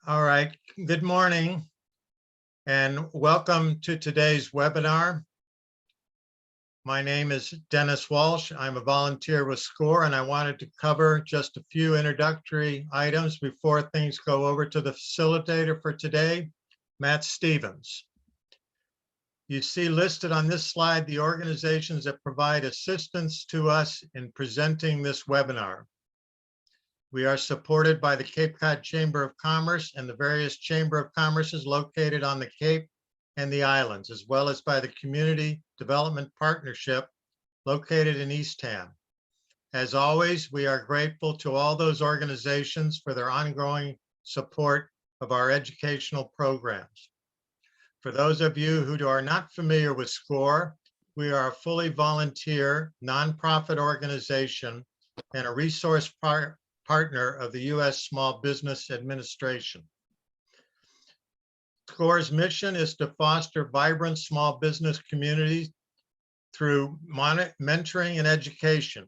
All right, good morning and welcome to today's webinar. My name is Dennis Walsh. I'm a volunteer with SCORE and I wanted to cover just a few introductory items before things go over to the facilitator for today, Matt Stevens. You see listed on this slide the organizations that provide assistance to us in presenting this webinar. We are supported by the Cape Cod Chamber of Commerce and the various Chamber of Commerces located on the Cape and the islands, as well as by the Community Development Partnership located in Eastham. As always, we are grateful to all those organizations for their ongoing support of our educational programs. For those of you who are not familiar with SCORE, we are a fully volunteer nonprofit organization and a resource partner of the U.S. Small Business Administration. SCORE's mission is to foster vibrant small business communities through mentoring and education.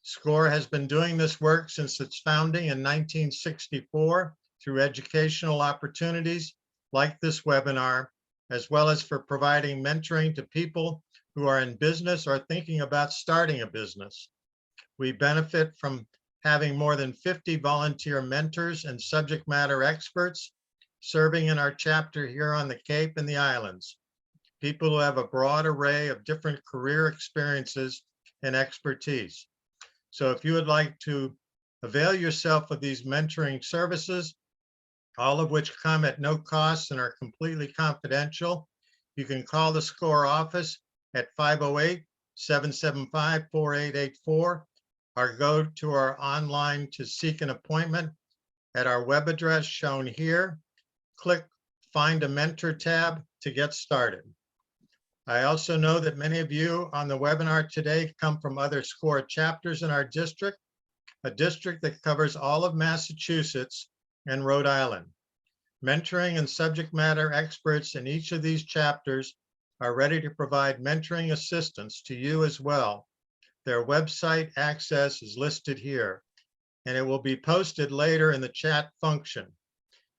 SCORE has been doing this work since its founding in 1964 through educational opportunities like this webinar, as well as for providing mentoring to people who are in business or thinking about starting a business. We benefit from having more than 50 volunteer mentors and subject matter experts serving in our chapter here on the Cape and the islands, people who have a broad array of different career experiences and expertise. So if you would like to avail yourself of these mentoring services, all of which come at no cost and are completely confidential, you can call the SCORE office at 508-775-4884 or go to our online to seek an appointment at our web address shown here. Click Find a Mentor tab to get started. I also know that many of you on the webinar today come from other SCORE chapters in our district, a district that covers all of Massachusetts and Rhode Island. Mentoring and subject matter experts in each of these chapters are ready to provide mentoring assistance to you as well. Their website access is listed here, and it will be posted later in the chat function.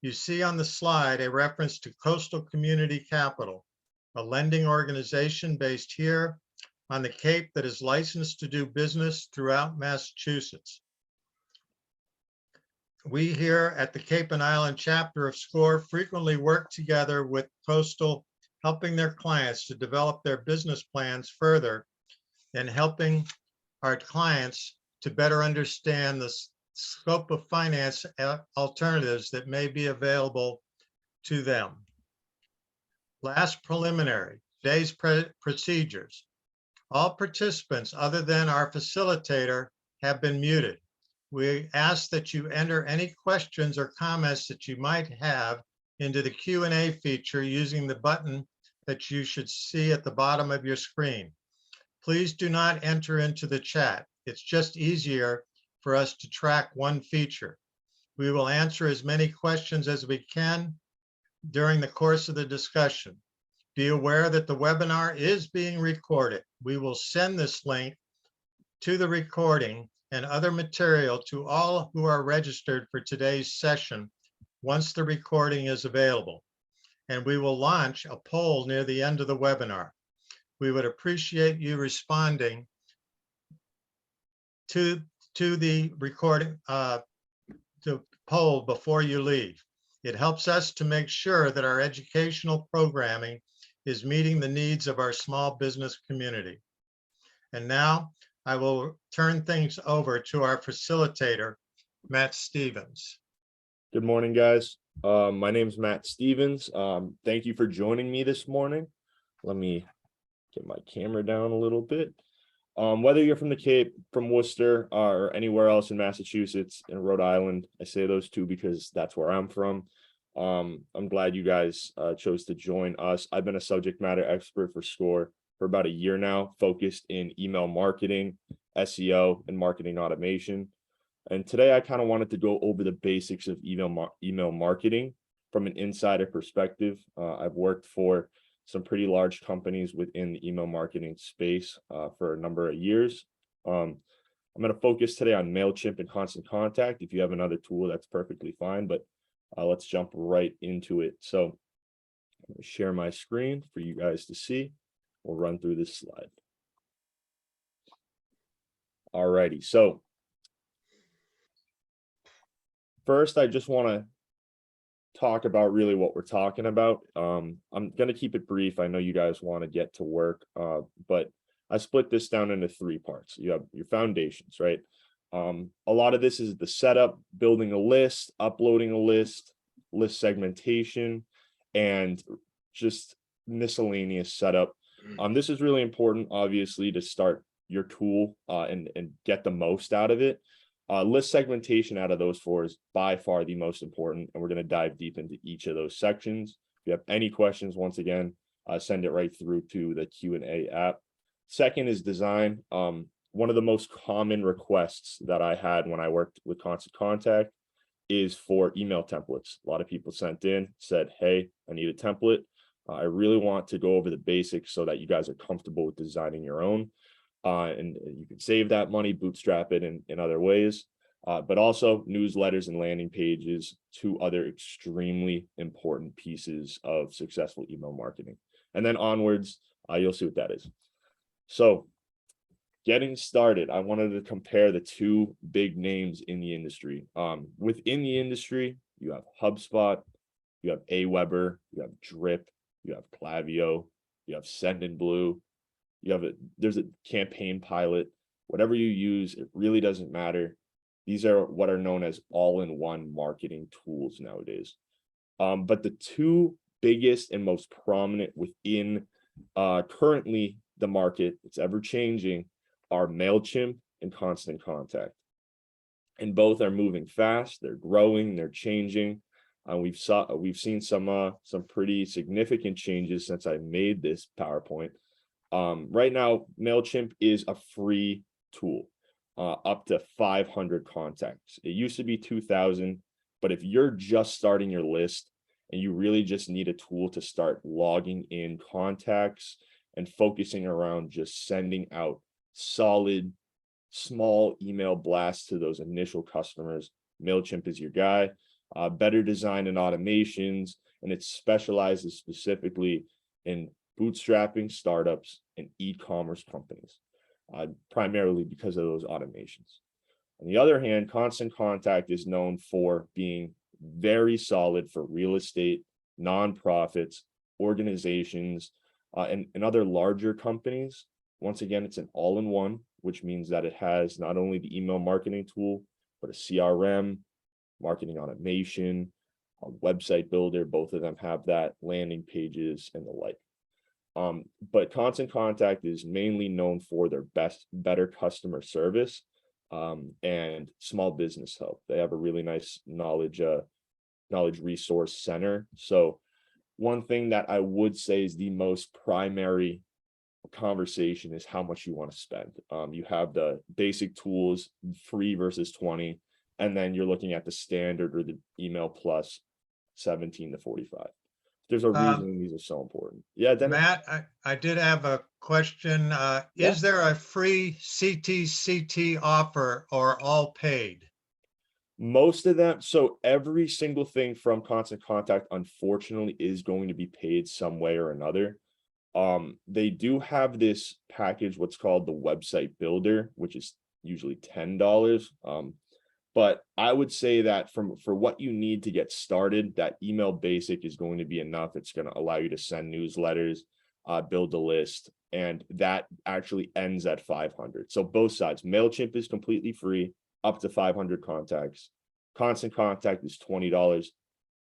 You see on the slide a reference to Coastal Community Capital, a lending organization based here on the Cape that is licensed to do business throughout Massachusetts. We here at the Cape and Island chapter of SCORE frequently work together with Coastal, helping their clients to develop their business plans further and helping our clients to better understand the scope of finance alternatives that may be available to them. Last preliminary, today's procedures. All participants other than our facilitator have been muted. We ask that you enter any questions or comments that you might have into the Q&A feature using the button that you should see at the bottom of your screen. Please do not enter into the chat. It's just easier for us to track one feature. We will answer as many questions as we can during the course of the discussion. Be aware that the webinar is being recorded. We will send this link to the recording and other material to all who are registered for today's session once the recording is available. And we will launch a poll near the end of the webinar. We would appreciate you responding to the recording, to poll before you leave. It helps us to make sure that our educational programming is meeting the needs of our small business community. And now I will turn things over to our facilitator, Matt Stevens. Good morning, guys. My name is Matt Stevens. Thank you for joining me this morning. Let me get my camera down a little bit. Whether you're from the Cape, from Worcester, or anywhere else in Massachusetts and Rhode Island, I say those two because that's where I'm from. I'm glad you guys chose to join us. I've been a subject matter expert for SCORE for about a year now, focused in email marketing, SEO, and marketing automation. And today I kind of wanted to go over the basics of email marketing from an insider perspective. I've worked for some pretty large companies within the email marketing space for a number of years. I'm going to focus today on MailChimp and Constant Contact. If you have another tool, that's perfectly fine, but Let's jump right into it. So I'm going to share my screen for you guys to see. We'll run through this slide. Alrighty, so first I just want to talk about really what we're talking about. I'm going to keep it brief. I know you guys want to get to work, but I split this down into 3 parts. You have your foundations, right? A lot of this is the setup, building a list, uploading a list segmentation, and just miscellaneous setup. This is really important, obviously, to start your tool and get the most out of it. List segmentation out of those 4 is by far the most important, and we're going to dive deep into each of those sections. If you have any questions, once again, send it right through to the Q&A app. Second is design. One of the most common requests that I had when I worked with Constant Contact is for email templates. A lot of people sent in, said, hey, I need a template. I really want to go over the basics so that you guys are comfortable with designing your own. And you can save that money, bootstrap it in other ways. But also newsletters and landing pages, 2 other extremely important pieces of successful email marketing. And then onwards, you'll see what that is. So getting started, I wanted to compare the 2 big names in the industry. Within the industry, you have HubSpot, you have Aweber, you have Drip, you have Klaviyo, you have Sendinblue. There's a campaign pilot, whatever you use, it really doesn't matter. These are what are known as all-in-one marketing tools nowadays. But the 2 biggest and most prominent within currently the market, it's ever changing, are MailChimp and Constant Contact. And both are moving fast, they're growing, they're changing. We've seen some pretty significant changes since I made this PowerPoint. Right now, MailChimp is a free tool, up to 500 contacts. It used to be 2,000, but if you're just starting your list and you really just need a tool to start logging in contacts and focusing around just sending out solid, small email blasts to those initial customers, MailChimp is your guy. Better design and automations, and it specializes specifically in bootstrapping startups and e-commerce companies, primarily because of those automations. On the other hand, Constant Contact is known for being very solid for real estate, nonprofits, organizations, and other larger companies. Once again, it's an all-in-one, which means that it has not only the email marketing tool, but a CRM, marketing automation, a website builder. Both of them have that, landing pages and the like. But Constant Contact is mainly known for their better customer service and small business help. They have a really nice knowledge resource center. So one thing that I would say is the most primary conversation is how much you want to spend. You have the basic tools, free versus 20, and then you're looking at the standard or the email plus 17 to 45. There's a reason these are so important. Yeah, Dennis? Matt, I did have a question. Is there a free CTCT offer or all paid? Most of them, so every single thing from Constant Contact, unfortunately, is going to be paid some way or another. They do have this package, what's called the website builder, which is usually $10. But I would say that for what you need to get started, that email basic is going to be enough. It's going to allow you to send newsletters, build a list, and that actually ends at 500. So both sides, MailChimp is completely free, up to 500 contacts. Constant Contact is $20,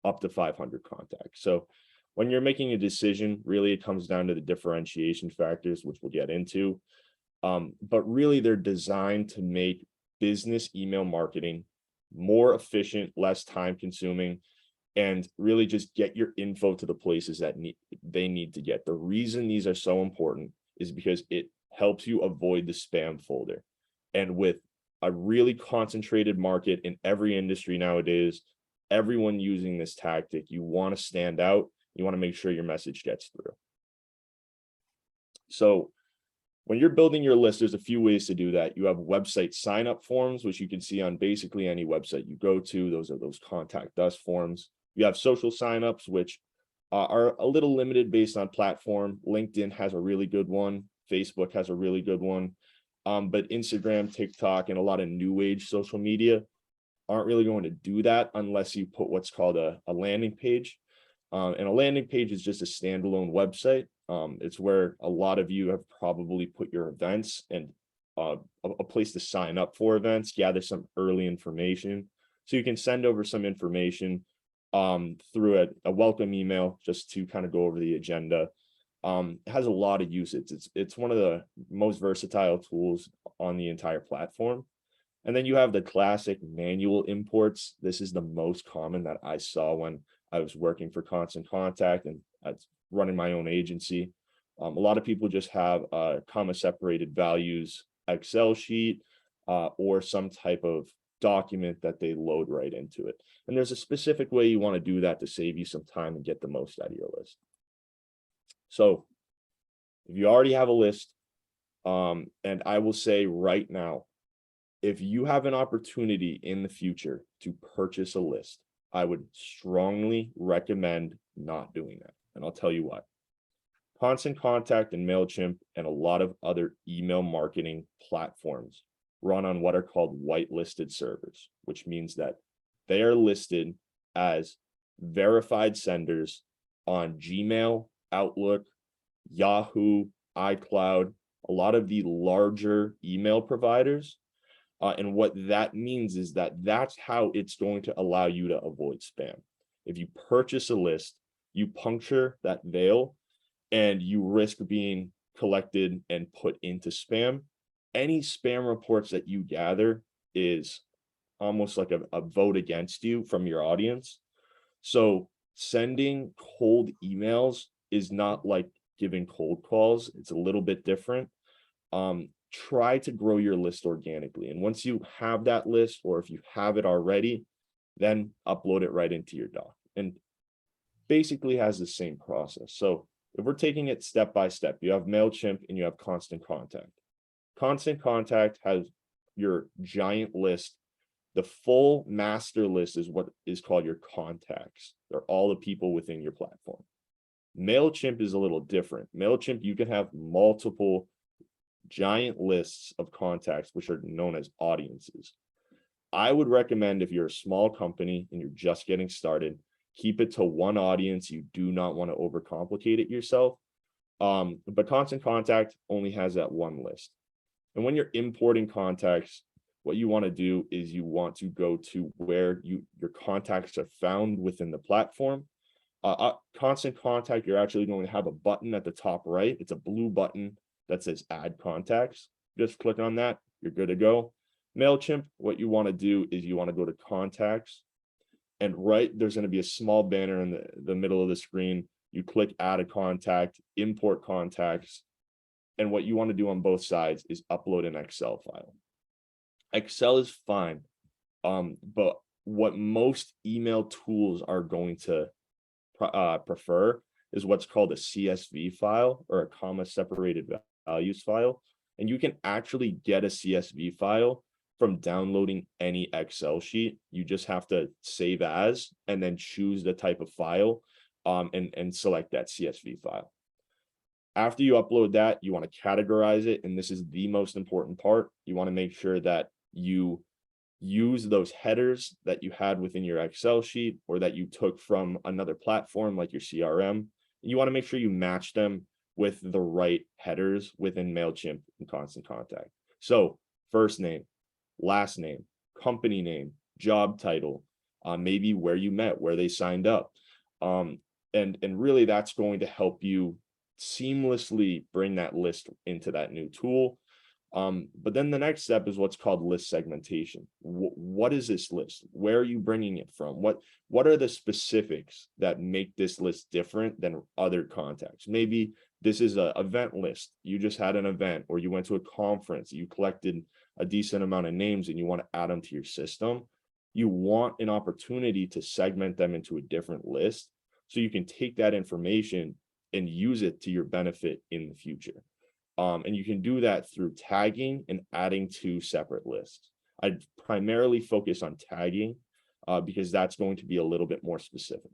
up to 500 contacts. So when you're making a decision, really it comes down to the differentiation factors, which we'll get into. But really they're designed to make business email marketing more efficient, less time consuming, and really just get your info to the places that they need to get. The reason these are so important is because it helps you avoid the spam folder. And with a really concentrated market in every industry nowadays, everyone using this tactic, you want to stand out. You want to make sure your message gets through. So when you're building your list, there's a few ways to do that. You have website sign up forms, which you can see on basically any website you go to. Those are those contact us forms. You have social signups, which are a little limited based on platform. LinkedIn has a really good one. Facebook has a really good one. But Instagram, TikTok, and a lot of new age social media aren't really going to do that unless you put what's called a landing page. And a landing page is just a standalone website. It's where a lot of you have probably put your events and a place to sign up for events, gather some early information. So you can send over some information through a welcome email just to kind of go over the agenda. It has a lot of usage. It's one of the most versatile tools on the entire platform. And then you have the classic manual imports. This is the most common that I saw when I was working for Constant Contact and running my own agency. A lot of people just have a comma separated values Excel sheet or some type of document that they load right into it. And there's a specific way you want to do that to save you some time and get the most out of your list. So if you already have a list, and I will say right now, if you have an opportunity in the future to purchase a list, I would strongly recommend not doing that. And I'll tell you why. Constant Contact and MailChimp and a lot of other email marketing platforms run on what are called whitelisted servers, which means that they are listed as verified senders on Gmail, Outlook, Yahoo, iCloud, a lot of the larger email providers. And what that means is that that's how it's going to allow you to avoid spam. If you purchase a list, you puncture that veil and you risk being collected and put into spam. Any spam reports that you gather is almost like a vote against you from your audience. So sending cold emails is not like giving cold calls. It's a little bit different. Try to grow your list organically. And once you have that list, or if you have it already, then upload it right into your doc. And basically has the same process. So if we're taking it step by step, you have MailChimp and you have Constant Contact. Constant Contact has your giant list. The full master list is what is called your contacts. They're all the people within your platform. MailChimp is a little different. MailChimp, you can have multiple giant lists of contacts, which are known as audiences. I would recommend, if you're a small company and you're just getting started, keep it to one audience. You do not want to overcomplicate it yourself. But Constant Contact only has that one list. And when you're importing contacts, what you want to do is you want to go to where your contacts are found within the platform. Constant Contact, you're actually going to have a button at the top right. It's a blue button that says add contacts. Just click on that, you're good to go. MailChimp, what you want to do is you want to go to contacts, and there's going to be a small banner in the middle of the screen. You click add a contact, import contacts, and what you want to do on both sides is upload an Excel file. Excel is fine, but what most email tools are going to prefer is what's called a CSV file, or a comma separated values file. And you can actually get a CSV file from downloading any Excel sheet. You just have to save as and then choose the type of file and select that CSV file. After you upload that, you want to categorize it. And this is the most important part. You want to make sure that you use those headers that you had within your Excel sheet or that you took from another platform like your CRM. You want to make sure you match them with the right headers within MailChimp and Constant Contact. So first name, last name, company name, job title, maybe where you met, where they signed up. And really that's going to help you seamlessly bring that list into that new tool. But then the next step is what's called list segmentation. What is this list? Where are you bringing it from? What are the specifics that make this list different than other contacts? Maybe this is an event list. You just had an event, or you went to a conference, you collected a decent amount of names and you want to add them to your system. You want an opportunity to segment them into a different list so you can take that information and use it to your benefit in the future. And you can do that through tagging and adding to separate lists. I'd primarily focus on tagging because that's going to be a little bit more specific.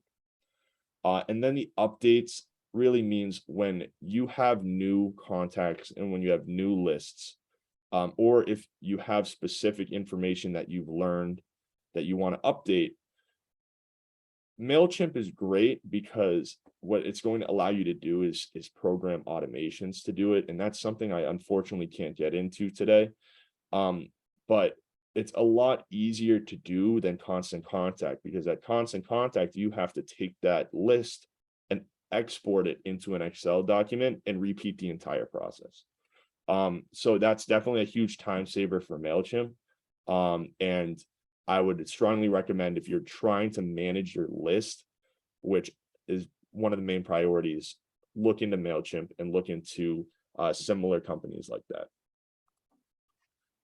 And then the updates really means when you have new contacts and when you have new lists, or if you have specific information that you've learned that you want to update. MailChimp is great because what it's going to allow you to do is program automations to do it. And that's something I unfortunately can't get into today. But it's a lot easier to do than Constant Contact, because at Constant Contact, you have to take that list and export it into an Excel document and repeat the entire process. So that's definitely a huge time saver for MailChimp. And I would strongly recommend, if you're trying to manage your list, which is one of the main priorities, look into MailChimp and look into similar companies like that.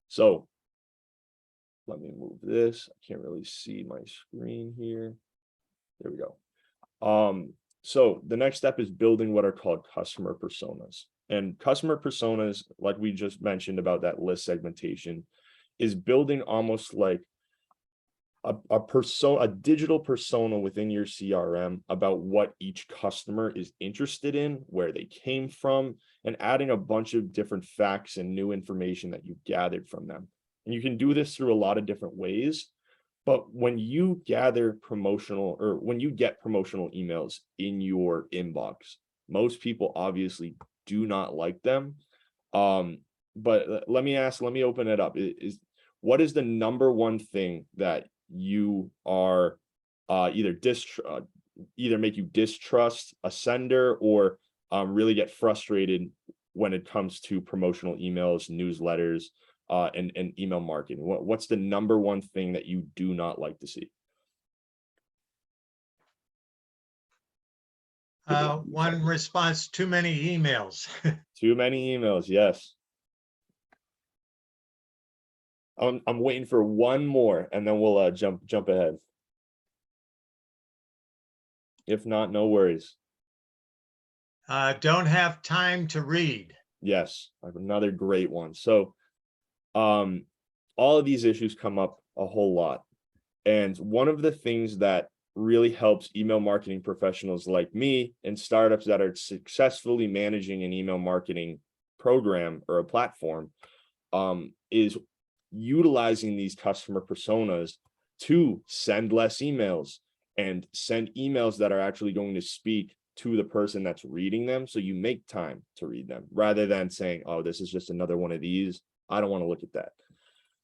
So let me move this. I can't really see my screen here. There we go. So the next step is building what are called customer personas. And customer personas, like we just mentioned about that list segmentation, is building almost like a digital persona within your CRM about what each customer is interested in, where they came from, and adding a bunch of different facts and new information that you gathered from them. And you can do this through a lot of different ways. But when you gather when you get promotional emails in your inbox, most people obviously do not like them. But let me open it up. What is the number one thing that you are either make you distrust a sender or really get frustrated when it comes to promotional emails, newsletters, and email marketing? What's the number one thing that you do not like to see? One response, too many emails. Too many emails, yes. I'm waiting for one more, and then we'll jump ahead. If not, no worries. Don't have time to read. Yes, I have another great one. So, all of these issues come up a whole lot, and one of the things that really helps email marketing professionals like me and startups that are successfully managing an email marketing program or a platform is utilizing these customer personas to send less emails and send emails that are actually going to speak to the person that's reading them. So you make time to read them rather than saying, oh, this is just another one of these. I don't want to look at that.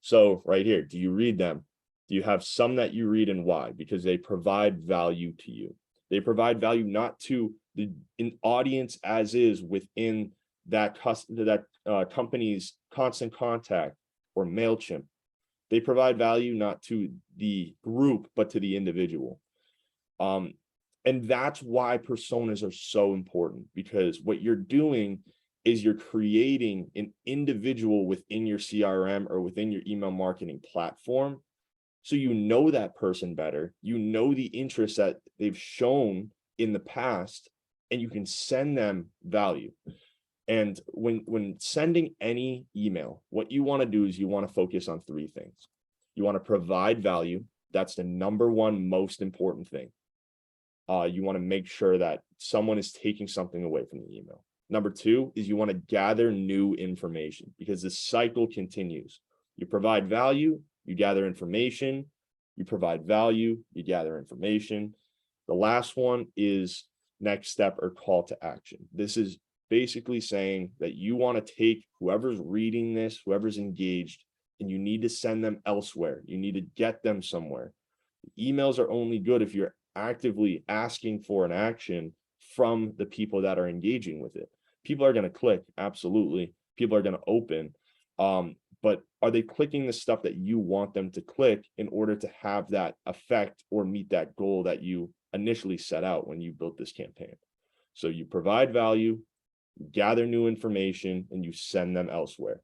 So right here, do you read them? Do you have some that you read, and why? Because they provide value to you. They provide value not to an audience as is within that company's Constant Contact or MailChimp. They provide value not to the group, but to the individual. And that's why personas are so important, because what you're doing is you're creating an individual within your CRM or within your email marketing platform. So you know that person better, you know the interests that they've shown in the past, and you can send them value. And when sending any email, what you want to do is you want to focus on three things. You want to provide value. That's the number one most important thing. You want to make sure that someone is taking something away from the email. Number two is you want to gather new information, because the cycle continues. You provide value, you gather information, you provide value, you gather information. The last one is next step or call to action. This is basically saying that you want to take whoever's reading this, whoever's engaged, and you need to send them elsewhere. You need to get them somewhere. Emails are only good if you're actively asking for an action from the people that are engaging with it. People are going to click, absolutely. People are going to open. But are they clicking the stuff that you want them to click in order to have that effect or meet that goal that you initially set out when you built this campaign? So you provide value, you gather new information, and you send them elsewhere.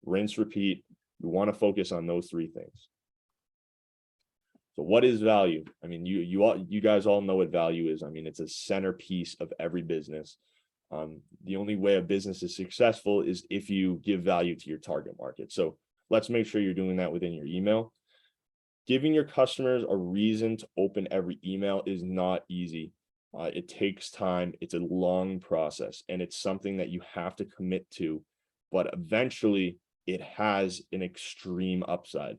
Rinse, repeat. You want to focus on those three things. So what is value? I mean, you guys all know what value is. I mean, it's a centerpiece of every business. The only way a business is successful is if you give value to your target market. So let's make sure you're doing that within your email. Giving your customers a reason to open every email is not easy. It takes time. It's a long process, and it's something that you have to commit to, but eventually it has an extreme upside.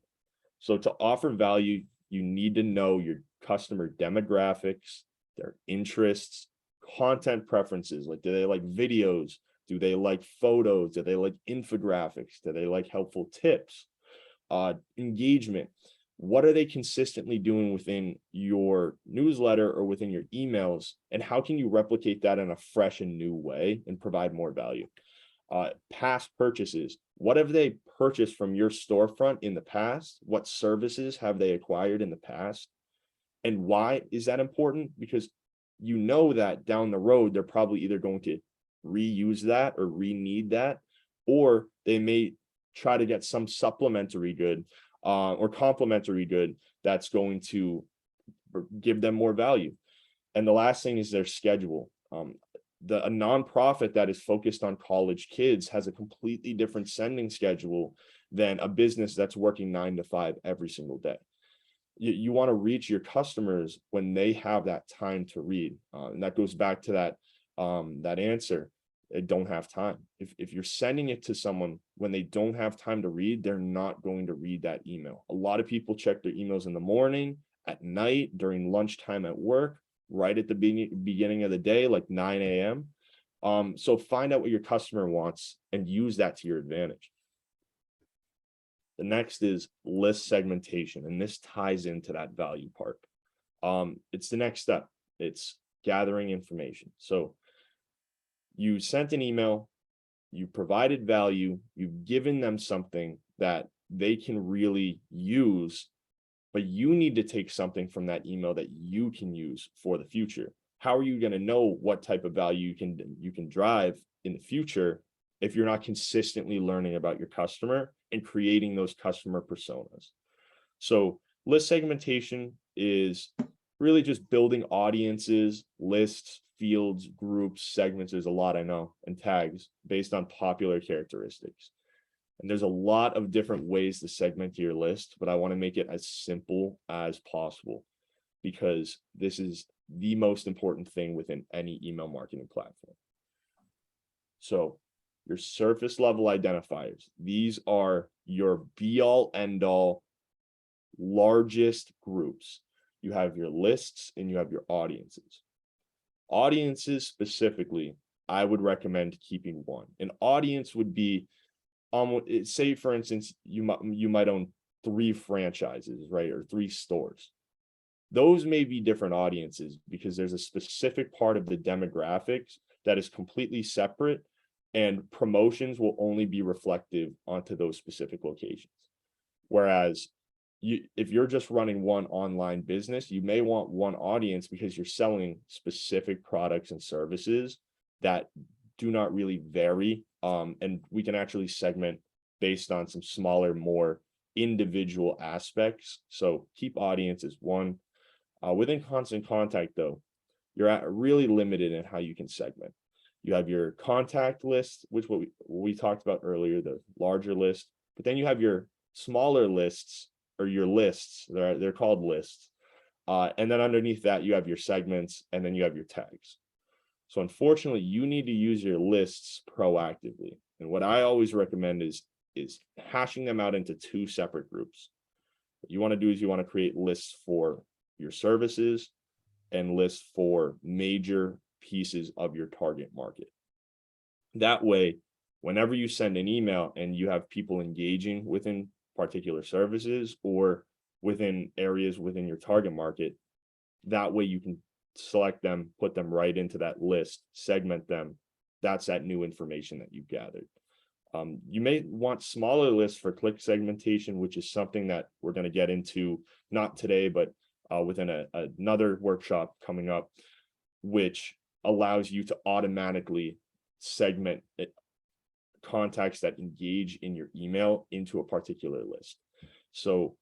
So to offer value, you need to know your customer demographics, their interests, content preferences. Like, do they like videos? Do they like photos? Do they like infographics? Do they like helpful tips? Engagement. What are they consistently doing within your newsletter or within your emails? And how can you replicate that in a fresh and new way and provide more value? Past purchases. What have they purchased from your storefront in the past? What services have they acquired in the past? And why is that important? Because you know that down the road, they're probably either going to reuse that or re-need that, or they may try to get some supplementary good or complementary good that's going to give them more value. And the last thing is their schedule. A nonprofit that is focused on college kids has a completely different sending schedule than a business that's working 9 to 5 every single day. You want to reach your customers when they have that time to read. And that goes back to that answer. They don't have time. If you're sending it to someone when they don't have time to read, they're not going to read that email. A lot of people check their emails in the morning, at night, during lunchtime at work, right at the beginning of the day, like 9 a.m. So find out what your customer wants and use that to your advantage. The next is list segmentation, and this ties into that value part. It's the next step. It's gathering information. So you sent an email, you provided value, you've given them something that they can really use, but you need to take something from that email that you can use for the future. How are you going to know what type of value you can drive in the future if you're not consistently learning about your customer and creating those customer personas? So list segmentation is really just building audiences, lists, fields, groups, segments. There's a lot, I know, and tags based on popular characteristics. And there's a lot of different ways to segment your list, but I want to make it as simple as possible because this is the most important thing within any email marketing platform. So your surface level identifiers, these are your be all end all largest groups. You have your lists and you have your audiences. Audiences specifically, I would recommend keeping one. An audience would be, say for instance, you might own 3 franchises, right? Or 3 stores. Those may be different audiences because there's a specific part of the demographics that is completely separate, and promotions will only be reflective onto those specific locations. Whereas if you're just running one online business, you may want one audience because you're selling specific products and services that do not really vary. And we can actually segment based on some smaller, more individual aspects. So keep audiences one. Within constant contact, though, you're really limited in how you can segment. You have your contact list, which what we talked about earlier, the larger list, but then you have your smaller lists, or your lists. They're called lists. And then underneath that, you have your segments, and then you have your tags. So unfortunately, you need to use your lists proactively. And what I always recommend is hashing them out into 2 separate groups. What you want to do is you want to create lists for your services and lists for major pieces of your target market. That way, whenever you send an email and you have people engaging within particular services or within areas within your target market, that way you can select them, put them right into that list, segment them. That's that new information that you've gathered. You may want smaller lists for click segmentation, which is something that we're going to get into, not today, but within another workshop coming up, which allows you to automatically segment contacts that engage in your email into a particular list. So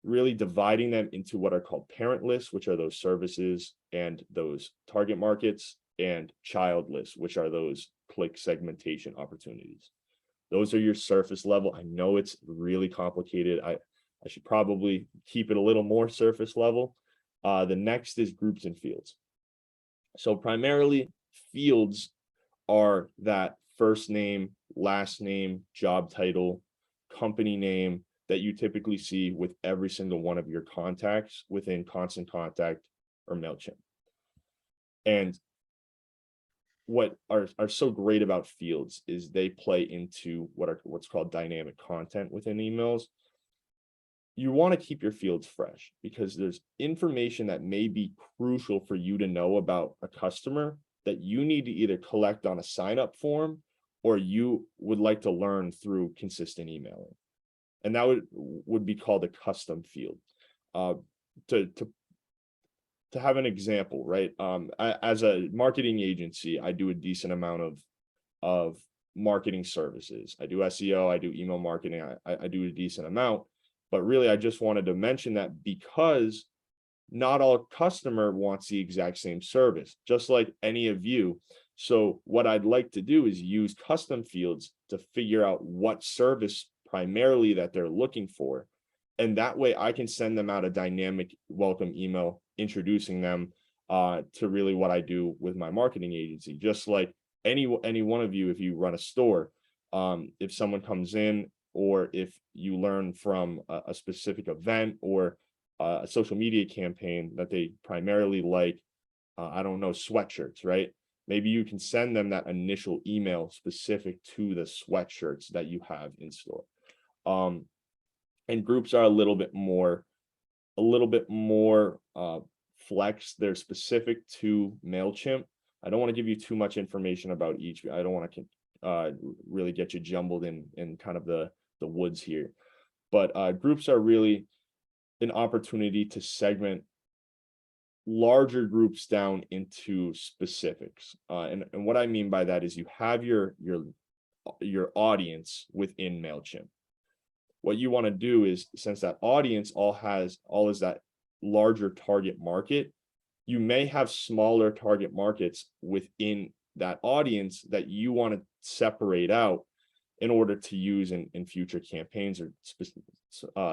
really dividing them into what are called parent lists, which are those services and those target markets, and childless, which are those click segmentation opportunities. Those are your surface level. I know it's really complicated. I should probably keep it a little more surface level. The next is groups and fields. So primarily fields are that first name, last name, job title, company name that you typically see with every single one of your contacts within Constant Contact or MailChimp. And what are so great about fields is they play into what's called dynamic content within emails. You want to keep your fields fresh because there's information that may be crucial for you to know about a customer that you need to either collect on a sign-up form or you would like to learn through consistent emailing. And that would be called a custom field. To have an example, right? As a marketing agency, I do a decent amount of marketing services. I do SEO, I do email marketing, I do a decent amount. But really, I just wanted to mention that because not all customer wants the exact same service, just like any of you. So what I'd like to do is use custom fields to figure out what service primarily that they're looking for. And that way I can send them out a dynamic welcome email introducing them to really what I do with my marketing agency. Just like any one of you, if you run a store, if someone comes in or if you learn from a specific event or a social media campaign that they primarily like, I don't know, sweatshirts, right? Maybe you can send them that initial email specific to the sweatshirts that you have in store. And groups are a little bit more flex. They're specific to MailChimp. I don't want to give you too much information about each. I don't want to really get you jumbled in kind of the woods here. But groups are really an opportunity to segment larger groups down into specifics. And what I mean by that is you have your audience within MailChimp. What you want to do is, since that audience all is that larger target market, you may have smaller target markets within that audience that you want to separate out in order to use in future campaigns or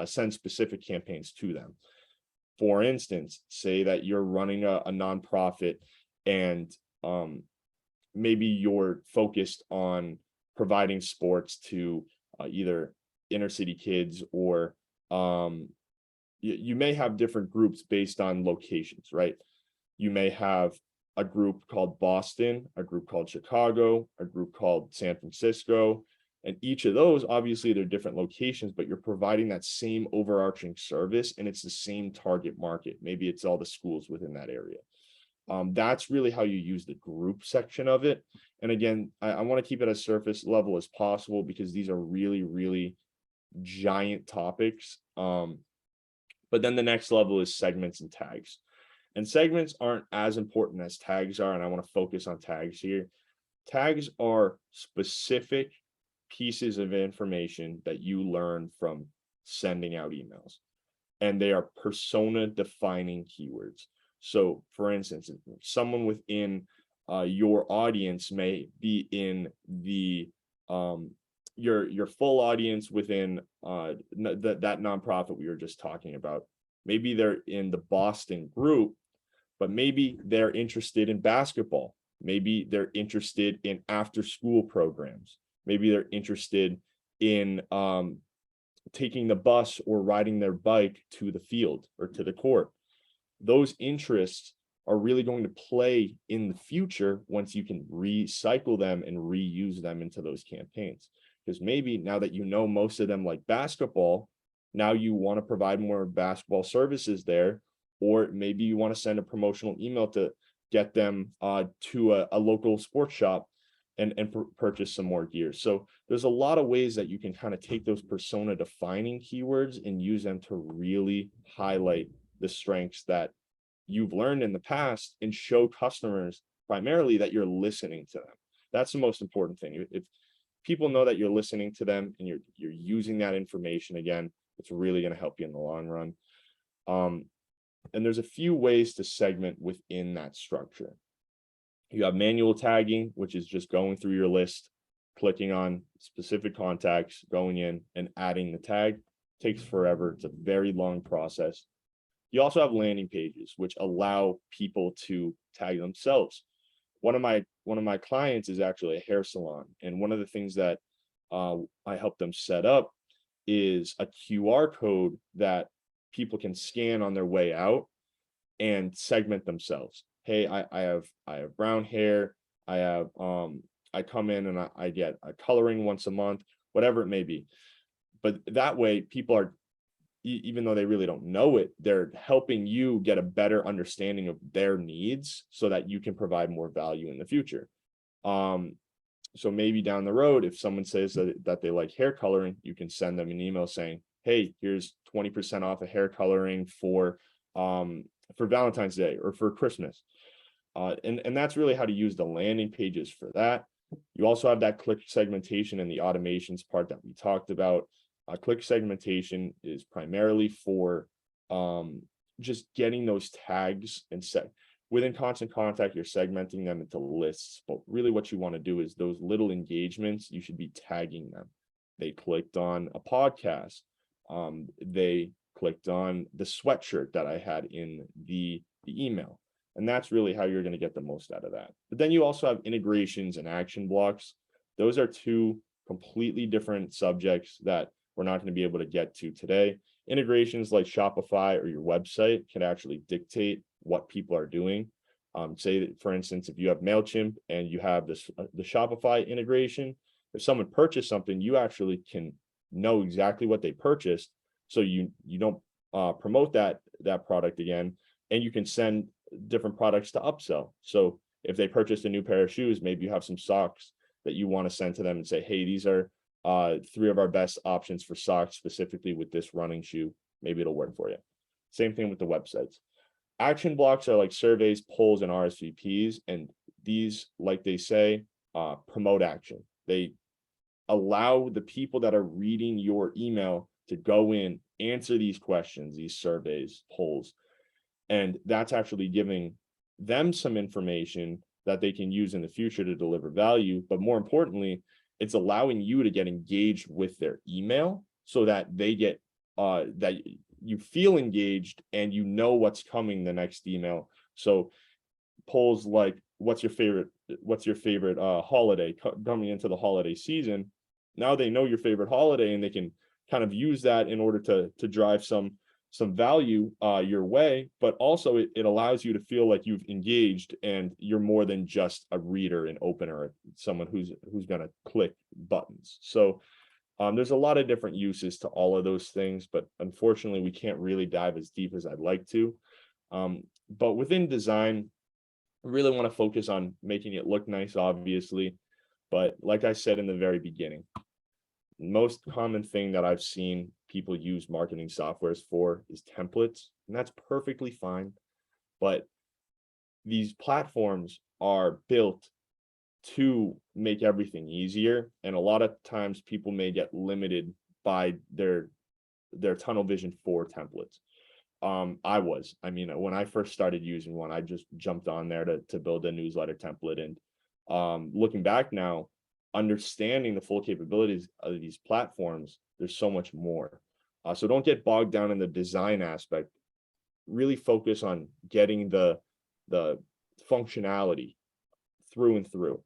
send specific campaigns to them. For instance, say that you're running a nonprofit and maybe you're focused on providing sports to either inner city kids, or you may have different groups based on locations, right? You may have a group called Boston, a group called Chicago, a group called San Francisco, and each of those, obviously they're different locations, but you're providing that same overarching service and it's the same target market. Maybe it's all the schools within that area. That's really how you use the group section of it. And again, I want to keep it as surface level as possible because these are really, really giant topics. But then the next level is segments and tags. And segments aren't as important as tags are, and I want to focus on tags here. Tags are specific pieces of information that you learn from sending out emails, and they are persona defining keywords. So for instance, someone within your audience may be in the your full audience within that nonprofit we were just talking about. Maybe they're in the Boston group, but maybe they're interested in basketball. Maybe they're interested in after school programs. Maybe they're interested in taking the bus or riding their bike to the field or to the court. Those interests are really going to play in the future once you can recycle them and reuse them into those campaigns. Because maybe now that you know most of them like basketball, now you want to provide more basketball services there, or maybe you want to send a promotional email to get them to a local sports shop and purchase some more gear. So there's a lot of ways that you can kind of take those persona defining keywords and use them to really highlight the strengths that you've learned in the past and show customers primarily that you're listening to them. That's the most important thing. If people know that you're listening to them and you're using that information, again, it's really going to help you in the long run. And there's a few ways to segment within that structure. You have manual tagging, which is just going through your list, clicking on specific contacts, going in and adding the tag. Takes forever. It's a very long process. You also have landing pages, which allow people to tag themselves. One of my clients is actually a hair salon, and one of the things that I help them set up is a QR code that people can scan on their way out and segment themselves. Hey, I have brown hair. I come in and I get a coloring once a month, whatever it may be. But that way, people are, even though they really don't know it, they're helping you get a better understanding of their needs so that you can provide more value in the future. So maybe down the road, if someone says that they like hair coloring, you can send them an email saying, hey, here's 20% off a hair coloring for Valentine's Day or for Christmas. And that's really how to use the landing pages for that. You also have that click segmentation and the automations part that we talked about. Click segmentation is primarily for just getting those tags and set within Constant Contact. You're segmenting them into lists, but really what you want to do is those little engagements, you should be tagging them. They clicked on a podcast. They clicked on the sweatshirt that I had in the email. And that's really how you're going to get the most out of that. But then you also have integrations and action blocks. Those are two completely different subjects that we're not going to be able to get to today. Integrations like Shopify or your website can actually dictate what people are doing. Say that, for instance, if you have MailChimp and you have the Shopify integration, if someone purchased something, you actually can know exactly what they purchased. So you don't promote that product again, and you can send different products to upsell. So if they purchased a new pair of shoes, maybe you have some socks that you want to send to them and say, hey, these are 3 of our best options for socks, specifically with this running shoe. Maybe it'll work for you. Same thing with the websites. Action blocks are like surveys, polls, and RSVPs. And these, like they say, promote action. They allow the people that are reading your email to go in, answer these questions, these surveys, polls. And that's actually giving them some information that they can use in the future to deliver value. But more importantly, it's allowing you to get engaged with their email so that they get that you feel engaged and you know what's coming the next email. So polls like what's your favorite holiday coming into the holiday season. Now they know your favorite holiday and they can kind of use that in order to drive some value your way, but also it allows you to feel like you've engaged and you're more than just a reader and opener, someone who's going to click buttons. So there's a lot of different uses to all of those things, but unfortunately we can't really dive as deep as I'd like to. But within design, I really want to focus on making it look nice, obviously. But like I said in the very beginning, most common thing that I've seen people use marketing softwares for is templates, and that's perfectly fine. But these platforms are built to make everything easier, and a lot of times people may get limited by their tunnel vision for templates. I mean, when I first started using one, I just jumped on there to build a newsletter template. And looking back now, understanding the full capabilities of these platforms, there's so much more. So don't get bogged down in the design aspect. Really focus on getting the functionality through and through.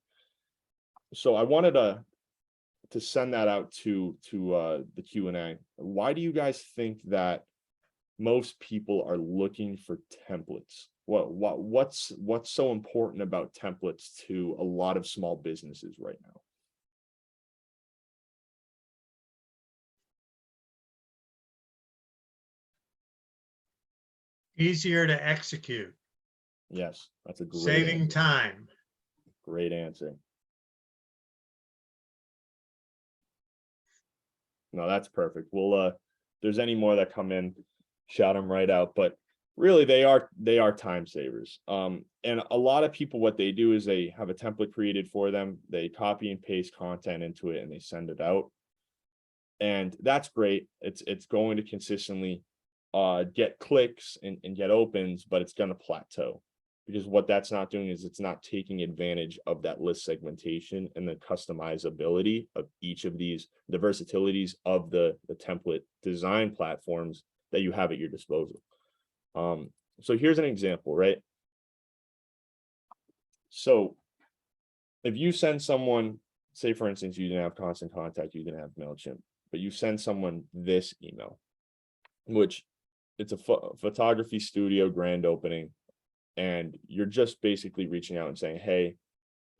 So I wanted to send that out to the Q&A. Why do you guys think that most people are looking for templates? What's so important about templates to a lot of small businesses right now? Easier to execute, Yes, that's a saving time. great answer. No, that's perfect. Well, if there's any more that come in, shout them right out. But really, they are time savers. And a lot of people, what they do is they have a template created for them. They copy and paste content into it and they send it out. And that's great. It's going to consistently get clicks and get opens, but it's going to plateau. because what that's not doing is it's not taking advantage of that list segmentation and the customizability of each of these, the versatilities of the template design platforms that you have at your disposal. So here's an example, right? So if you send someone, say for instance, you didn't have Constant Contact, you didn't have MailChimp, but you send someone this email, which it's a photography studio grand opening, and you're just basically reaching out and saying, hey,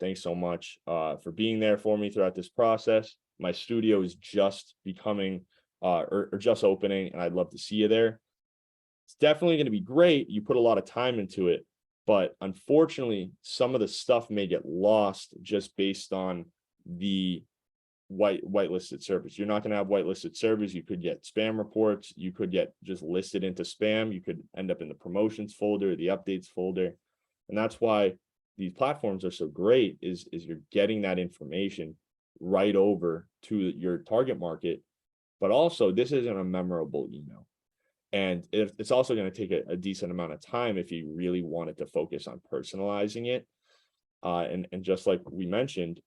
thanks so much for being there for me throughout this process. My studio is just becoming or just opening, and I'd love to see you there. It's definitely going to be great. You put a lot of time into it, but unfortunately, some of the stuff may get lost just based on the whitelisted servers. You're not going to have whitelisted servers. You could get spam reports. You could get just listed into spam. You could end up in the promotions folder, the updates folder. And that's why these platforms are so great is you're getting that information right over to your target market. But also, this isn't a memorable email. And it's also going to take a decent amount of time if you really wanted to focus on personalizing it. And just like we mentioned,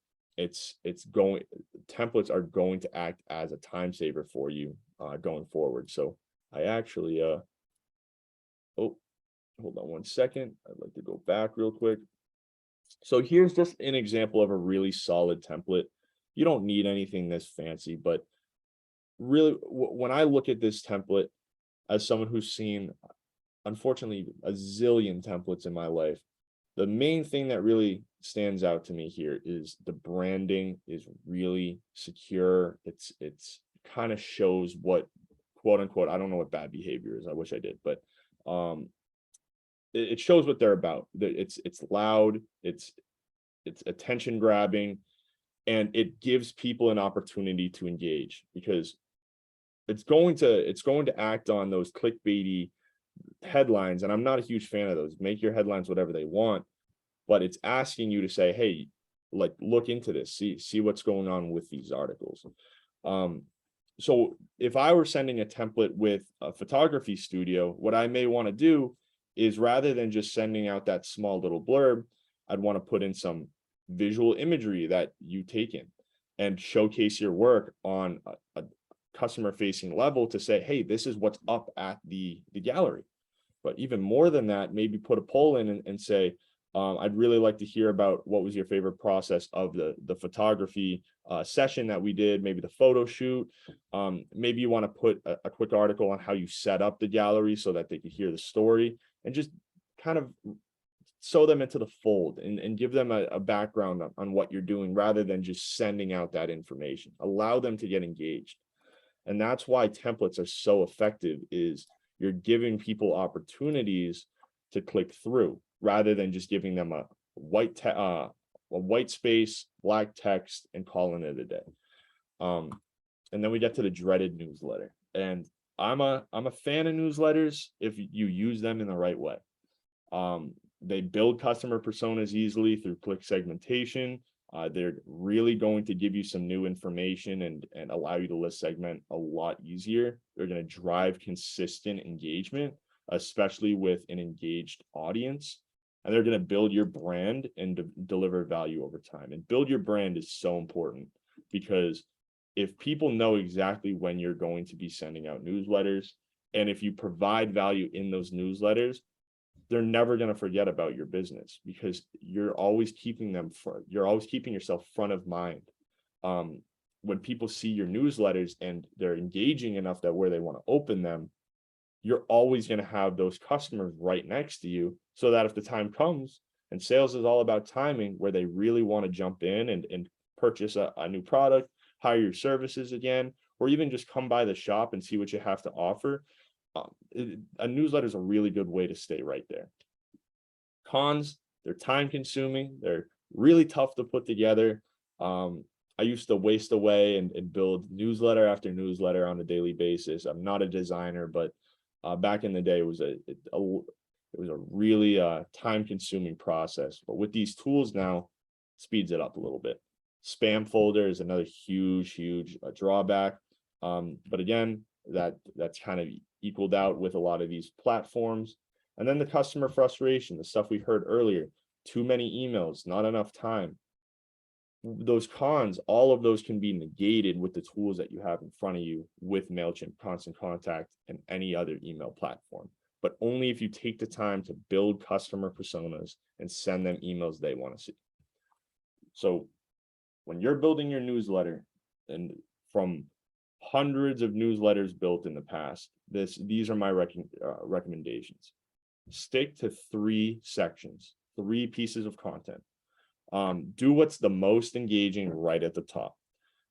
templates are going to act as a time saver for you going forward. So I actually, oh, hold on one second. I'd like to go back real quick. So here's just an example of a really solid template. You don't need anything this fancy, but really when I look at this template, as someone who's seen, unfortunately, a zillion templates in my life, the main thing that really stands out to me here is the branding is really secure. It's kind of shows what, quote unquote, I don't know what bad behavior is. I wish I did, but it shows what they're about. It's loud, it's attention grabbing, and it gives people an opportunity to engage, because it's going to act on those clickbaity headlines. And I'm not a huge fan of those. Make your headlines whatever they want, but it's asking you to say, hey, like, look into this, see what's going on with these articles. So if I were sending a template with a photography studio, what I may want to do is, rather than just sending out that small little blurb, I'd want to put in some visual imagery that you take in and showcase your work on a customer facing level to say, hey, this is what's up at the gallery. But even more than that, maybe put a poll in and say, I'd really like to hear about what was your favorite process of the photography session that we did, maybe the photo shoot. Maybe you want to put a quick article on how you set up the gallery so that they could hear the story, and just kind of sew them into the fold and give them a background on what you're doing, rather than just sending out that information. Allow them to get engaged. And that's why templates are so effective, is you're giving people opportunities to click through, rather than just giving them a white space, black text, and calling it a day. And then we get to the dreaded newsletter. And I'm a fan of newsletters if you use them in the right way. They build customer personas easily through click segmentation. They're really going to give you some new information and allow you to list segment a lot easier. They're going to drive consistent engagement, especially with an engaged audience. And they're going to build your brand and deliver value over time. And build your brand is so important, because if people know exactly when you're going to be sending out newsletters, and if you provide value in those newsletters, they're never going to forget about your business, because you're always keeping yourself front of mind. When people see your newsletters and they're engaging enough that where they want to open them, you're always going to have those customers right next to you, so that if the time comes, and sales is all about timing, where they really want to jump in and purchase a new product, hire your services again, or even just come by the shop and see what you have to offer, a newsletter is a really good way to stay right there. Cons, they're time consuming. They're really tough to put together. I used to waste away and build newsletter after newsletter on a daily basis. I'm not a designer, but back in the day, it was a really time consuming process. But with these tools now, it speeds it up a little bit. Spam folder is another huge drawback. But again, that's kind of equaled out with a lot of these platforms. And then the customer frustration, the stuff we heard earlier, too many emails, not enough time. Those cons, all of those can be negated with the tools that you have in front of you with MailChimp, Constant Contact, and any other email platform. But only if you take the time to build customer personas and send them emails they want to see. So when you're building your newsletter, and from hundreds of newsletters built in the past, these are my recommendations. Stick to 3 sections, 3 pieces of content. Do what's the most engaging right at the top,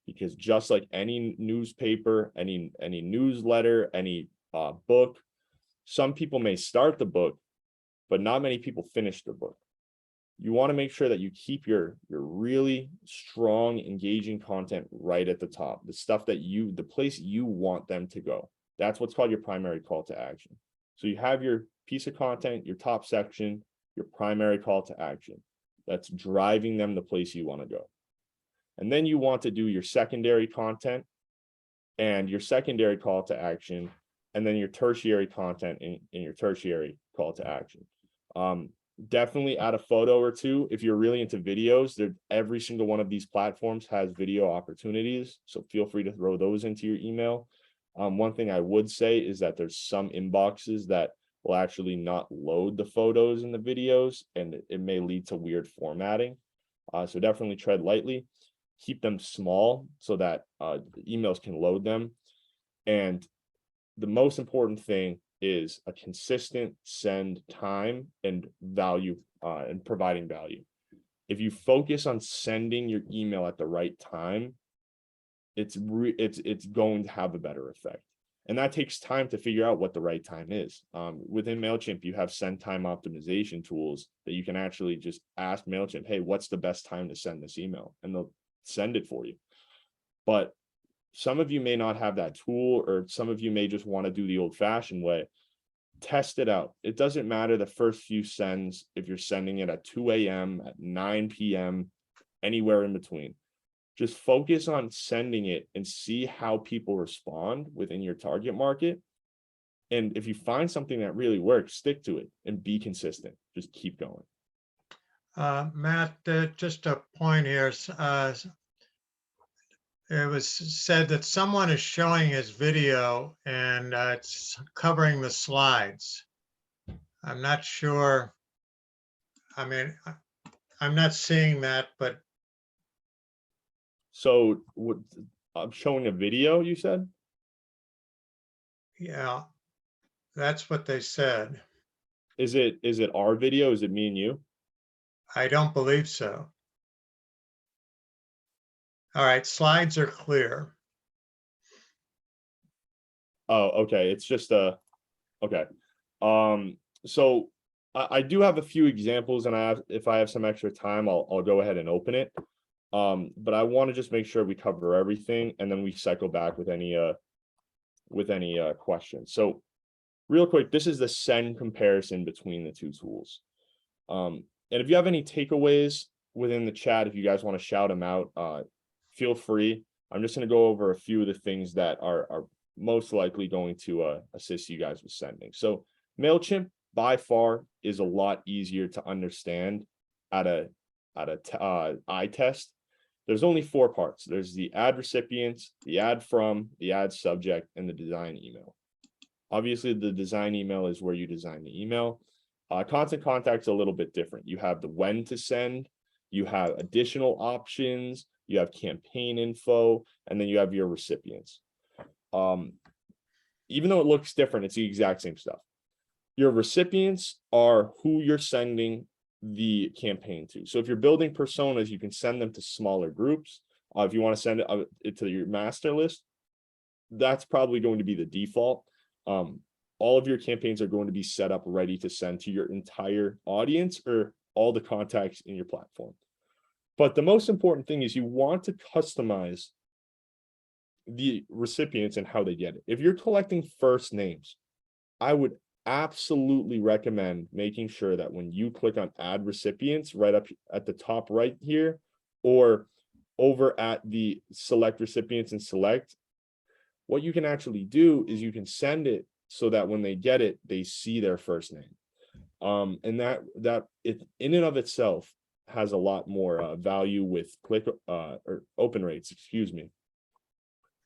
because just like any newspaper, any newsletter, any book, some people may start the book, but not many people finish the book. You want to make sure that you keep your really strong, engaging content right at the top, the stuff that the place you want them to go. That's what's called your primary call to action. So you have your piece of content, your top section, your primary call to action. That's driving them the place you want to go. And then you want to do your secondary content and your secondary call to action, and then your tertiary content in your tertiary call to action. Definitely add a photo or 2. If you're really into videos, every single one of these platforms has video opportunities. So feel free to throw those into your email. One thing I would say is that there's some inboxes that will actually not load the photos and the videos, and it may lead to weird formatting. So definitely tread lightly, keep them small so that emails can load them. And the most important thing is a consistent send time and value, and providing value. If you focus on sending your email at the right time, it's going to have a better effect. And that takes time to figure out what the right time is. Within MailChimp, you have send time optimization tools that you can actually just ask MailChimp, hey, what's the best time to send this email? And they'll send it for you. But some of you may not have that tool, or some of you may just want to do the old-fashioned way. Test it out. It doesn't matter the first few sends, if you're sending it at 2 a.m., at 9 p.m., anywhere in between. Just focus on sending it and see how people respond within your target market. And if you find something that really works, stick to it and be consistent. Just keep going. Matt, just a point here. It was said that someone is showing his video and it's covering the slides. I'm not sure. I mean, I'm not seeing that, but So I'm showing a video, you said? yeah, that's what they said. Is it our video? Is it me and you? I don't believe so. All right, slides are clear. Oh, okay. It's just okay. So I do have a few examples, and if I have some extra time, I'll go ahead and open it. But I want to just make sure we cover everything, and then we cycle back with any questions. So real quick, this is the send comparison between the 2 tools. And if you have any takeaways within the chat, if you guys want to shout them out, feel free. I'm just going to go over a few of the things that are most likely going to assist you guys with sending. So MailChimp by far is a lot easier to understand at a eye test. There's only 4 parts. There's the ad recipients, the ad from, the ad subject, and the design email. Obviously, the design email is where you design the email. Constant Contact's a little bit different. You have the when to send, you have additional options, you have campaign info, and then you have your recipients. Even though it looks different, it's the exact same stuff. Your recipients are who you're sending the campaign to. So if you're building personas, you can send them to smaller groups. If you want to send it to your master list, that's probably going to be the default. All of your campaigns are going to be set up ready to send to your entire audience or all the contacts in your platform. But the most important thing is you want to customize the recipients and how they get it. If you're collecting first names, I would absolutely recommend making sure that when you click on add recipients right up at the top right here, or over at the select recipients and select, what you can actually do is you can send it so that when they get it, they see their first name. And that it in and of itself has a lot more value with click or open rates, excuse me.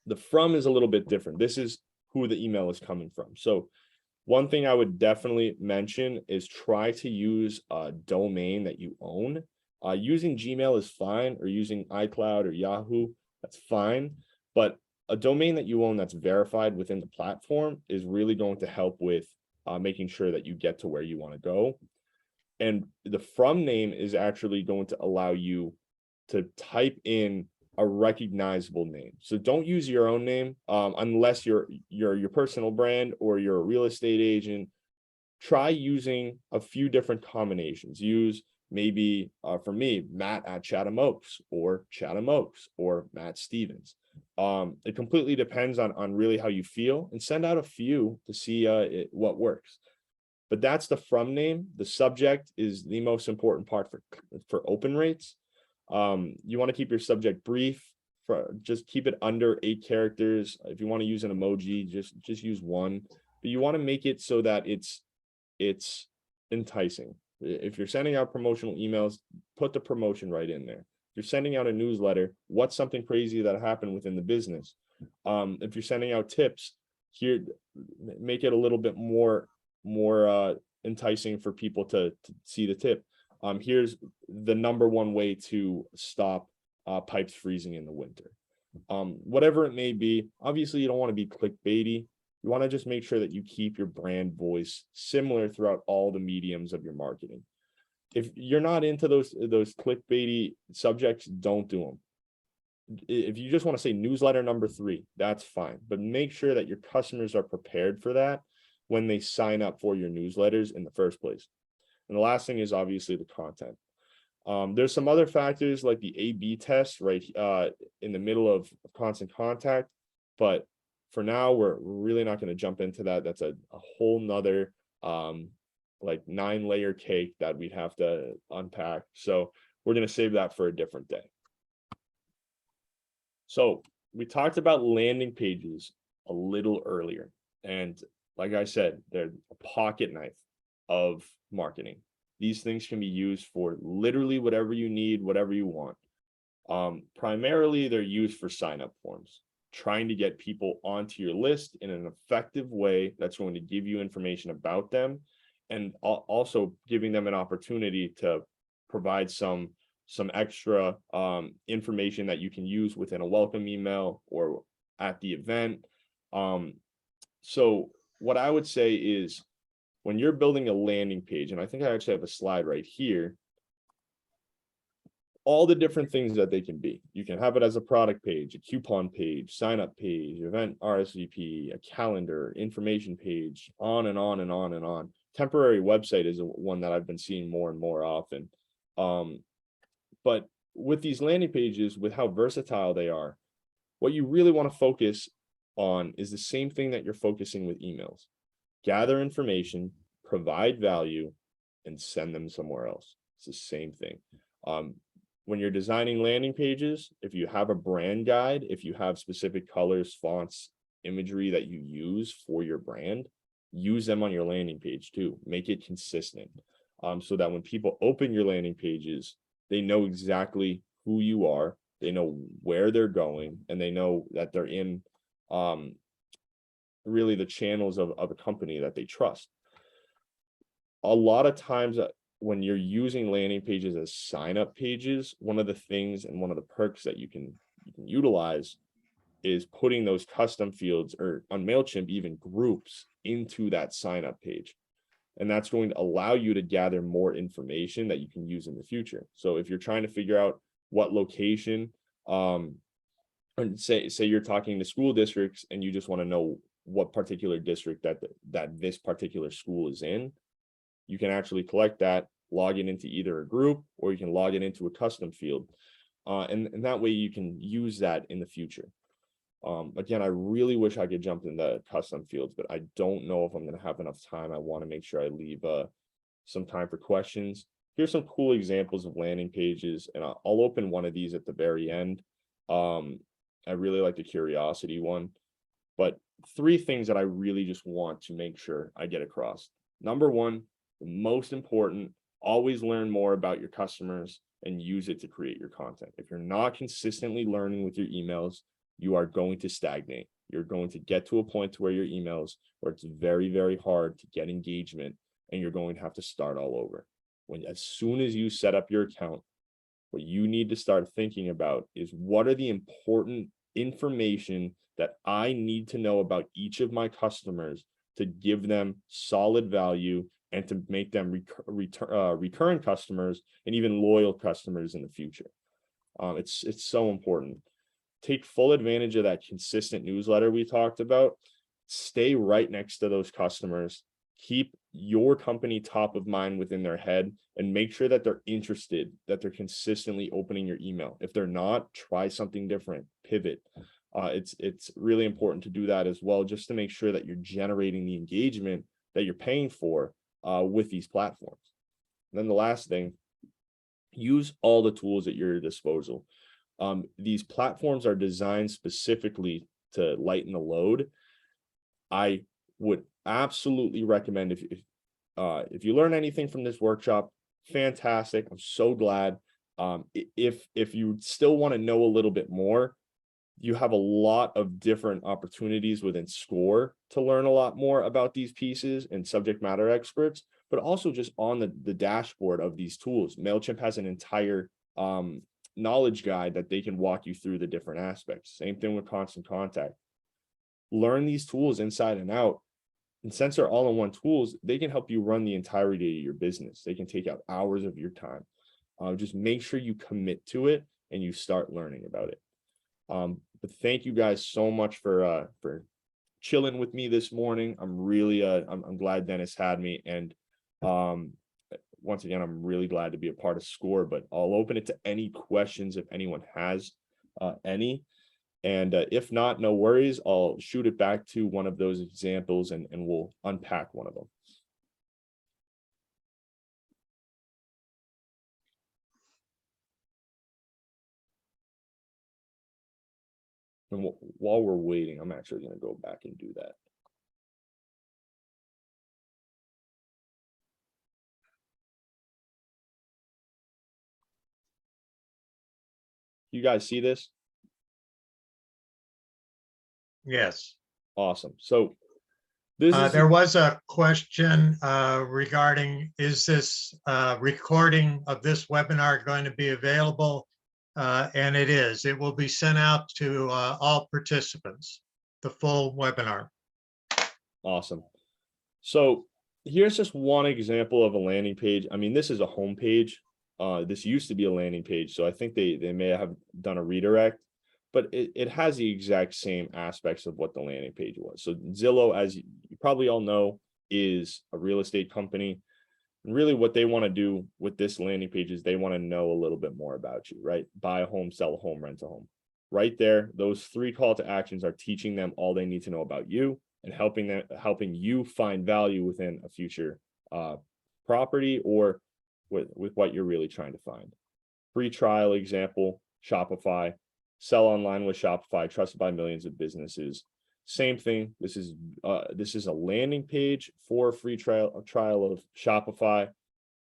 The from is a little bit different. This is who the email is coming from. So one thing I would definitely mention is try to use a domain that you own. Using Gmail is fine, or using iCloud or Yahoo, that's fine. But a domain that you own that's verified within the platform is really going to help with making sure that you get to where you want to go. And the from name is actually going to allow you to type in a recognizable name. So don't use your own name unless you're your personal brand or you're a real estate agent. Try using a few different combinations. Use maybe for me, Matt at Chatham Oaks or Matt Stevens. It completely depends on really how you feel, and send out a few to see what works. But that's the from name. The subject is the most important part for open rates. You want to keep your subject brief. Just keep it under 8 characters. If you want to use an emoji, just use one. But you want to make it so that it's enticing. If you're sending out promotional emails, put the promotion right in there. If you're sending out a newsletter, what's something crazy that happened within the business? If you're sending out tips, here, make it a little bit more enticing for people to see the tip. Here's the number one way to stop pipes freezing in the winter. Whatever it may be, obviously you don't want to be clickbaity. You want to just make sure that you keep your brand voice similar throughout all the mediums of your marketing. If you're not into those clickbaity subjects, don't do them. If you just want to say newsletter number 3, that's fine. But make sure that your customers are prepared for that when they sign up for your newsletters in the first place. And the last thing is obviously the content. There's some other factors like the A/B test right in the middle of constant contact, but for now we're really not going to jump into that. That's a whole nother like 9-layer cake that we'd have to unpack. So we're going to save that for a different day. So we talked about landing pages a little earlier, and like I said, they're a pocket knife of marketing. These things can be used for literally whatever you need, whatever you want. Primarily, they're used for sign-up forms, trying to get people onto your list in an effective way that's going to give you information about them, and also giving them an opportunity to provide some extra information that you can use within a welcome email or at the event. So what I would say is, when you're building a landing page, and I think I actually have a slide right here, all the different things that they can be. You can have it as a product page, a coupon page, sign up page, event RSVP, a calendar, information page, on and on and on and on. Temporary website is one that I've been seeing more and more often. But with these landing pages, with how versatile they are, what you really want to focus on is the same thing that you're focusing with emails. Gather information, provide value, and send them somewhere else. It's the same thing. When you're designing landing pages, if you have a brand guide, if you have specific colors, fonts, imagery that you use for your brand, use them on your landing page too. Make it consistent, so that when people open your landing pages, they know exactly who you are, they know where they're going, and they know that they're in really the channels of a company that they trust. A lot of times when you're using landing pages as sign-up pages, one of the things and one of the perks that you can utilize is putting those custom fields, or on MailChimp, even groups, into that sign-up page. And that's going to allow you to gather more information that you can use in the future. So if you're trying to figure out what location, and say you're talking to school districts and you just want to know what particular district that this particular school is in, you can actually collect that, log it into either a group, or you can log it into a custom field. And that way you can use that in the future. Again, I really wish I could jump into custom fields, but I don't know if I'm going to have enough time. I want to make sure I leave some time for questions. Here's some cool examples of landing pages, and I'll open one of these at the very end. I really like the curiosity one, but 3 things that I really just want to make sure I get across. Number 1, the most important, always learn more about your customers and use it to create your content. If you're not consistently learning with your emails, you are going to stagnate. You're going to get to a point where your emails, where it's very, very hard to get engagement, and you're going to have to start all over. As soon as you set up your account, what you need to start thinking about is, what are the important information that I need to know about each of my customers to give them solid value and to make them recurrent customers and even loyal customers in the future. It's so important. Take full advantage of that consistent newsletter we talked about. Stay right next to those customers. Keep your company top of mind within their head, and make sure that they're interested, that they're consistently opening your email. If they're not, try something different, pivot. It's really important to do that as well, just to make sure that you're generating the engagement that you're paying for with these platforms. And then the last thing, use all the tools at your disposal. These platforms are designed specifically to lighten the load. I would absolutely recommend, if you learn anything from this workshop, fantastic. I'm so glad. If you still want to know a little bit more, you have a lot of different opportunities within SCORE to learn a lot more about these pieces and subject matter experts, but also just on the dashboard of these tools. MailChimp has an entire knowledge guide that they can walk you through the different aspects. Same thing with Constant Contact. Learn these tools inside and out. And since they're all-in-one tools, they can help you run the entirety of your business. They can take out hours of your time. Just make sure you commit to it and you start learning about it. But thank you guys so much for chilling with me this morning. I'm really I'm glad Dennis had me, and once again, I'm really glad to be a part of SCORE. But I'll open it to any questions if anyone has any. And if not, no worries. I'll shoot it back to one of those examples and we'll unpack one of them. And while we're waiting, I'm actually going to go back and do that. You guys see this? Yes. Awesome. So this is there was a question regarding, is this recording of this webinar going to be available? And it is. It will be sent out to all participants, the full webinar. Awesome. So here's just one example of a landing page. I mean, this is a home page. This used to be a landing page, so I think they may have done a redirect, but it has the exact same aspects of what the landing page was. So Zillow, as you probably all know, is a real estate company. And really what they want to do with this landing page is they want to know a little bit more about you, right? Buy a home, sell a home, rent a home. Right there, those 3 call to actions are teaching them all they need to know about you and helping you find value within a future property or with what you're really trying to find. Free trial example, Shopify. Sell online with Shopify, trusted by millions of businesses. Same thing. This is a landing page for a free trial of Shopify,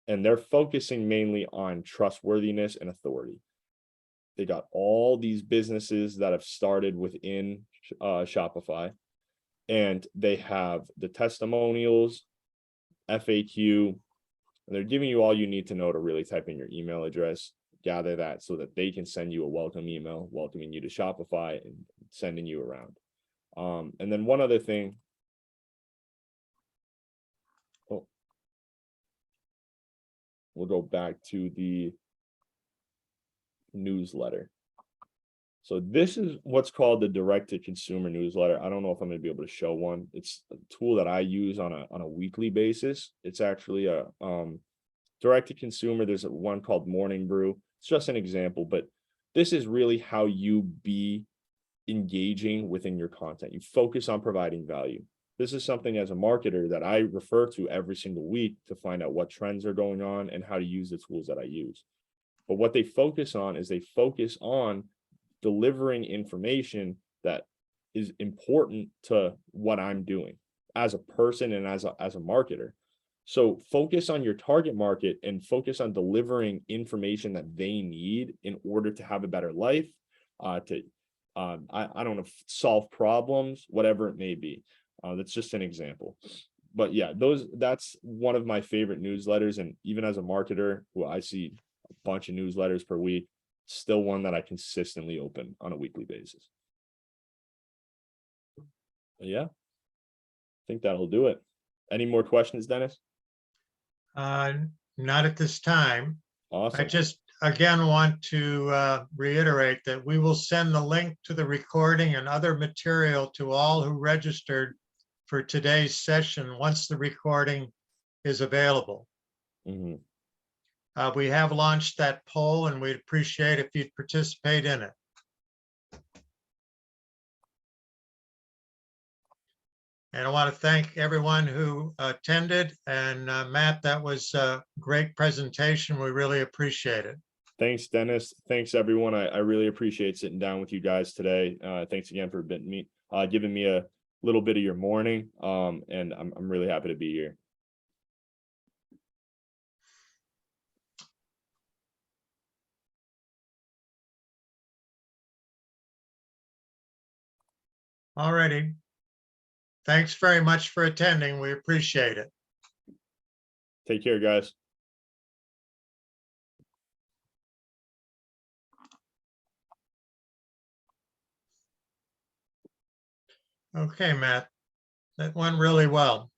and they're focusing mainly on trustworthiness and authority. They got all these businesses that have started within Shopify, and they have the testimonials, FAQ, and they're giving you all you need to know to really type in your email address, gather that so that they can send you a welcome email, welcoming you to Shopify and sending you around. And then one other thing. Oh, we'll go back to the newsletter. So this is what's called the direct to consumer newsletter. I don't know if I'm going to be able to show one. It's a tool that I use on a weekly basis. It's actually a direct to consumer. There's one called Morning Brew. It's just an example, but this is really how you be engaging within your content. You focus on providing value. This is something as a marketer that I refer to every single week to find out what trends are going on and how to use the tools that I use. But what they focus on is they focus on delivering information that is important to what I'm doing as a person and as a marketer. So focus on your target market and focus on delivering information that they need in order to have a better life, I don't know, solve problems, whatever it may be. That's just an example. But yeah, that's one of my favorite newsletters. And even as a marketer who I see a bunch of newsletters per week, still one that I consistently open on a weekly basis. But yeah, I think that'll do it. Any more questions, Dennis? Not at this time. I Awesome. just, again, want to reiterate that we will send the link to the recording and other material to all who registered for today's session once the recording is available. Mhm. We have launched that poll and we'd appreciate if you'd participate in it. And I want to thank everyone who attended. And Matt, that was a great presentation. We really appreciate it. Thanks, Dennis. Thanks, everyone. I really appreciate sitting down with you guys today. Thanks again for giving me a little bit of your morning. And I'm really happy to be here. All righty. Thanks very much for attending. We appreciate it. Take care, guys. Okay, Matt, that went really well.